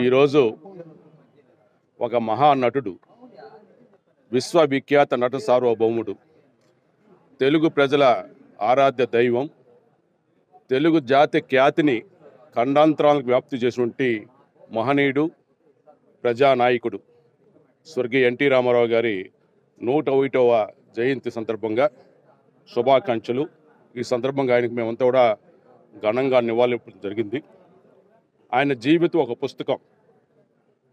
ఈరోజు ఒక మహానటుడు, విశ్వవిఖ్యాత నట సార్వభౌముడు, తెలుగు ప్రజల ఆరాధ్య దైవం, తెలుగు జాతి ఖ్యాతిని ఖండాంతరాలకు వ్యాప్తి చేసినటువంటి మహనీయుడు, ప్రజానాయకుడు స్వర్గీయ ఎన్టీ రామారావు గారి 101వ జయంతి సందర్భంగా శుభాకాంక్షలు. ఈ సందర్భంగా ఆయనకు మేమంతా కూడా ఘనంగా నివాళులర్పించడం జరిగింది. ఆయన జీవితం ఒక పుస్తకం,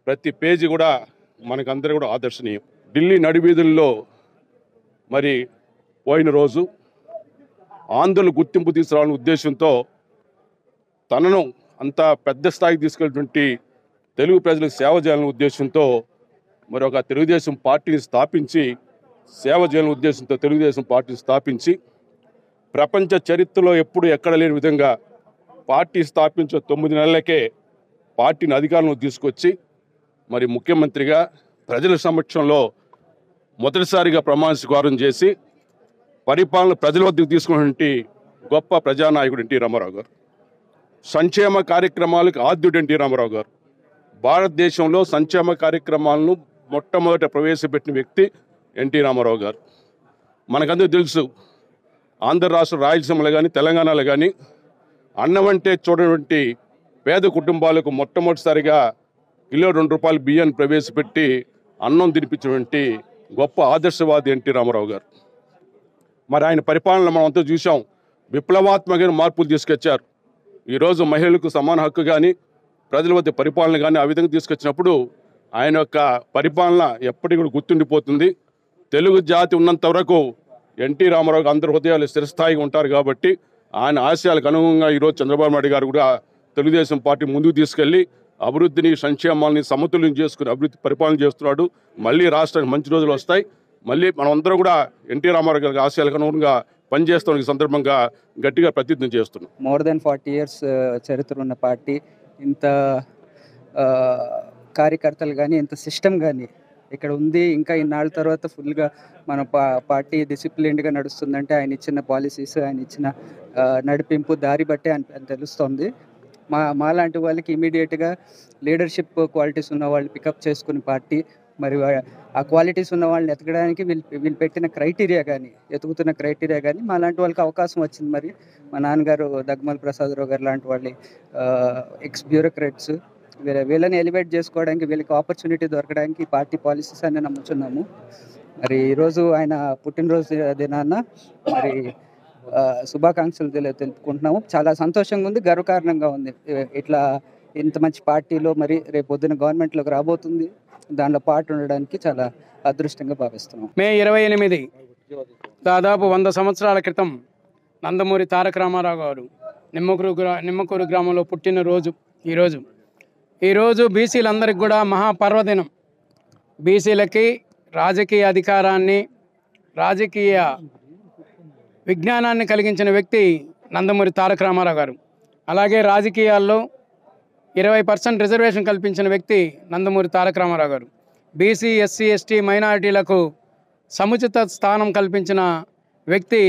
ప్రతి పేజీ కూడా మనకందరూ కూడా ఆదర్శనీయం. ఢిల్లీ నడివీధుల్లో మరి పోయిన రోజు ఆంధ్రులు గుర్తింపు తీసుకురావాలనే ఉద్దేశంతో తనను అంత పెద్ద స్థాయికి తీసుకెళ్ళినటువంటి తెలుగు ప్రజలకు సేవ చేయాలనే ఉద్దేశంతో మరి ఒక తెలుగుదేశం పార్టీని స్థాపించి, సేవ చేయాలనే ఉద్దేశంతో తెలుగుదేశం పార్టీని స్థాపించి, ప్రపంచ చరిత్రలో ఎప్పుడు ఎక్కడ లేని విధంగా పార్టీ స్థాపించిన 9 నెలలకే పార్టీని అధికారంలో తీసుకొచ్చి మరి ముఖ్యమంత్రిగా ప్రజల సమక్షంలో మొదటిసారిగా ప్రమాణ స్వీకారం చేసి పరిపాలన ప్రజల వద్దకు తీసుకున్నటువంటి గొప్ప ప్రజానాయకుడు ఎన్టీ రామారావు గారు. సంక్షేమ కార్యక్రమాలకు ఆద్యుడు ఎన్టీ రామారావు గారు. భారతదేశంలో సంక్షేమ కార్యక్రమాలను మొట్టమొదట ప్రవేశపెట్టిన వ్యక్తి ఎన్టీ రామారావు గారు. మనకందరూ తెలుసు, ఆంధ్ర రాష్ట్ర రాయలసీమలో కానీ తెలంగాణలో కానీ అన్నం అంటే చూడటువంటి పేద కుటుంబాలకు మొట్టమొదటిసారిగా కిలో ₹2 బియ్యాన్ని ప్రవేశపెట్టి అన్నం తినిపించినటువంటి గొప్ప ఆదర్శవాది ఎన్టీ రామారావు గారు. మరి ఆయన పరిపాలన మనం అంతా చూసాం. విప్లవాత్మకమైన మార్పులు తీసుకొచ్చారు. ఈరోజు మహిళలకు సమాన హక్కు కానీ, ప్రజల వద్ద పరిపాలన కానీ ఆ విధంగా తీసుకొచ్చినప్పుడు ఆయన యొక్క పరిపాలన ఎప్పటికీ కూడా గుర్తుండిపోతుంది. తెలుగు జాతి ఉన్నంత వరకు ఎన్టీ రామారావు అందరి హృదయాలు స్థిరస్థాయిగా ఉంటారు. కాబట్టి ఆయన ఆశయాలకు అనుగుణంగా ఈరోజు చంద్రబాబు నాయుడు గారు కూడా తెలుగుదేశం పార్టీ ముందుకు తీసుకెళ్లి అభివృద్ధిని, సంక్షేమాన్ని సమతుల్యం చేసుకుని అభివృద్ధి పరిపాలన చేస్తున్నాడు. మళ్ళీ రాష్ట్రానికి మంచి రోజులు వస్తాయి. మళ్ళీ మనం అందరూ కూడా ఎన్టీ రామారావు గారి ఆశయాలకు అనుగుణంగా పనిచేస్తున్న ఈ సందర్భంగా గట్టిగా ప్రతిజ్ఞ చేస్తున్నాం. మోర్ దెన్ 40 years చరిత్ర ఉన్న పార్టీ, ఇంత కార్యకర్తలు కానీ, ఇంత సిస్టమ్ కానీ ఇక్కడ ఉంది. ఇంకా ఇన్నాళ్ళ తర్వాత ఫుల్గా మన పార్టీ డిసిప్లిన్డ్గా నడుస్తుందంటే ఆయన ఇచ్చిన పాలసీస్, ఆయన ఇచ్చిన నడిపింపు దారి బట్టే అని తెలుస్తుంది. మాలాంటి వాళ్ళకి ఇమీడియట్గా లీడర్షిప్ క్వాలిటీస్ ఉన్న వాళ్ళు పికప్ చేసుకుని పార్టీ, మరి ఆ క్వాలిటీస్ ఉన్న వాళ్ళని ఎతకడానికి వీళ్ళు పెట్టిన క్రైటీరియా కానీ, ఎతుకుతున్న క్రైటీరియా కానీ మాలాంటి వాళ్ళకి అవకాశం వచ్చింది. మరి మా నాన్నగారు దగ్గుమల ప్రసాదరావు గారు లాంటి వాళ్ళు ఎక్స్ బ్యూరోక్రాట్స్, వీళ్ళని ఎలివేట్ చేసుకోవడానికి, వీళ్ళకి ఆపర్చునిటీ దొరకడానికి పార్టీ పాలసీస్ అన్నీ నమ్ముతున్నాము. మరి ఈరోజు ఆయన పుట్టినరోజు దినాన మరి శుభాకాంక్షలు తెలుపుకుంటున్నాము. చాలా సంతోషంగా ఉంది, గర్వకారణంగా ఉంది. ఇట్లా ఇంత మంచి పార్టీలో మరి రేపు పొద్దున గవర్నమెంట్లోకి రాబోతుంది, దానిలో పార్ట్ ఉండడానికి చాలా అదృష్టంగా భావిస్తున్నాం. మే 28 దాదాపు 100 సంవత్సరాల క్రితం నందమూరి తారక రామారావు గారు నిమ్మకూరు గ్రామంలో పుట్టినరోజు ఈరోజు బీసీలందరికీ కూడా మహాపర్వదినం. బీసీలకి రాజకీయ అధికారాన్ని, రాజకీయ విజ్ఞానాన్ని కలిగించిన వ్యక్తి నందమూరి తారక రామారావు గారు. అలాగే రాజకీయాల్లో 20% రిజర్వేషన్ కల్పించిన వ్యక్తి నందమూరి తారక రామారావు గారు. బీసీ, ఎస్సీ, ఎస్టీ మైనారిటీలకు సముచిత స్థానం కల్పించిన వ్యక్తి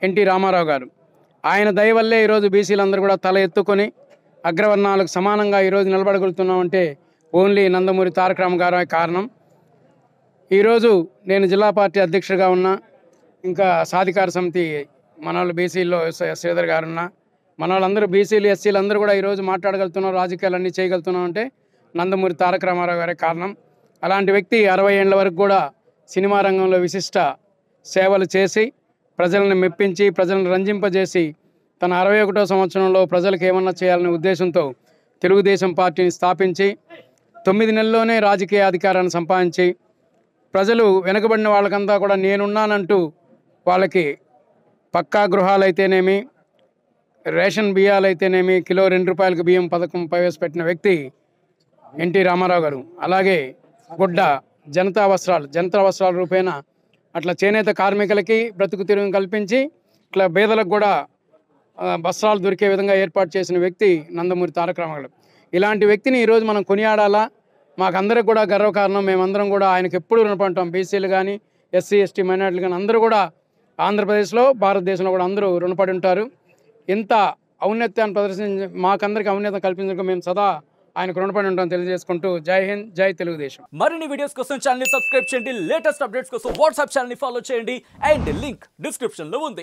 ఎన్టీ రామారావు గారు. ఆయన దయ వల్లే ఈరోజు బీసీలందరూ కూడా తల ఎత్తుకొని అగ్రవర్ణాలకు సమానంగా ఈరోజు నిలబడగలుగుతున్నామంటే ఓన్లీ నందమూరి తారక రామారావు గారే కారణం. ఈరోజు నేను జిల్లా పార్టీ అధ్యక్షుడిగా ఉన్నా, ఇంకా సాధికార సమితి మనవాళ్ళు బీసీల్లో శ్రీధర్ గారు ఉన్నా, మన వాళ్ళందరూ బీసీలు, ఎస్సీలు అందరూ కూడా ఈరోజు మాట్లాడగలుగుతున్నాం, రాజకీయాలన్నీ చేయగలుగుతున్నాం అంటే నందమూరి తారక రామారావు గారే కారణం. అలాంటి వ్యక్తి 60 ఏళ్ల వరకు కూడా సినిమా రంగంలో విశిష్ట సేవలు చేసి, ప్రజలను మెప్పించి, ప్రజలను రంజింపజేసి, తన 61వ సంవత్సరంలో ప్రజలకు ఏమన్నా చేయాలనే ఉద్దేశంతో తెలుగుదేశం పార్టీని స్థాపించి 9 నెలల్లోనే రాజకీయ అధికారాన్ని సంపాదించి, ప్రజలు వెనుకబడిన వాళ్ళకంతా కూడా నేనున్నానంటూ వాళ్ళకి పక్కా గృహాలైతేనేమి, రేషన్ బియ్యాలైతేనేమి, కిలో ₹2 బియ్యం పథకం ప్రవేశపెట్టిన వ్యక్తి ఎన్టీ రామారావు గారు. అలాగే గుడ్డ జనతా వస్త్రాల రూపేణ అట్లా చేనేత కార్మికులకి బ్రతుకు తెరువు కల్పించి, ఇట్లా పేదలకు కూడా వస్త్రాలు దొరికే విధంగా ఏర్పాటు చేసిన వ్యక్తి నందమూరి తారక రామారావు. ఇలాంటి వ్యక్తిని ఈరోజు మనం కొనియాడాలా. మాకందరికి కూడా గర్వకారణం. మేమందరం కూడా ఆయనకు ఎప్పుడు రుణపడి ఉంటాం. బీసీలు కానీ, ఎస్సీ, ఎస్టీ మైనారిటీలు కానీ అందరూ కూడా ఆంధ్రప్రదేశ్లో, భారతదేశంలో కూడా అందరూ రుణపడి ఉంటారు. ఇంత ఔన్నత్యాన్ని ప్రదర్శించి మాకందరికి ఔన్నత్యం కల్పించడానికి మేము సదా ఆయనకు రుణపడి ఉంటామని తెలియజేసుకుంటూ జై హింద్, జై తెలుగుదేశం. మరిన్ని వీడియోస్ కోసం ఛానల్ ని సబ్స్క్రైబ్ చేయండి. లేటెస్ట్ అప్డేట్స్ కోసం వాట్సాప్ ఛానల్ ని ఫాలో చేయండి. అండ్ లింక్ డిస్క్రిప్షన్ లో ఉంది.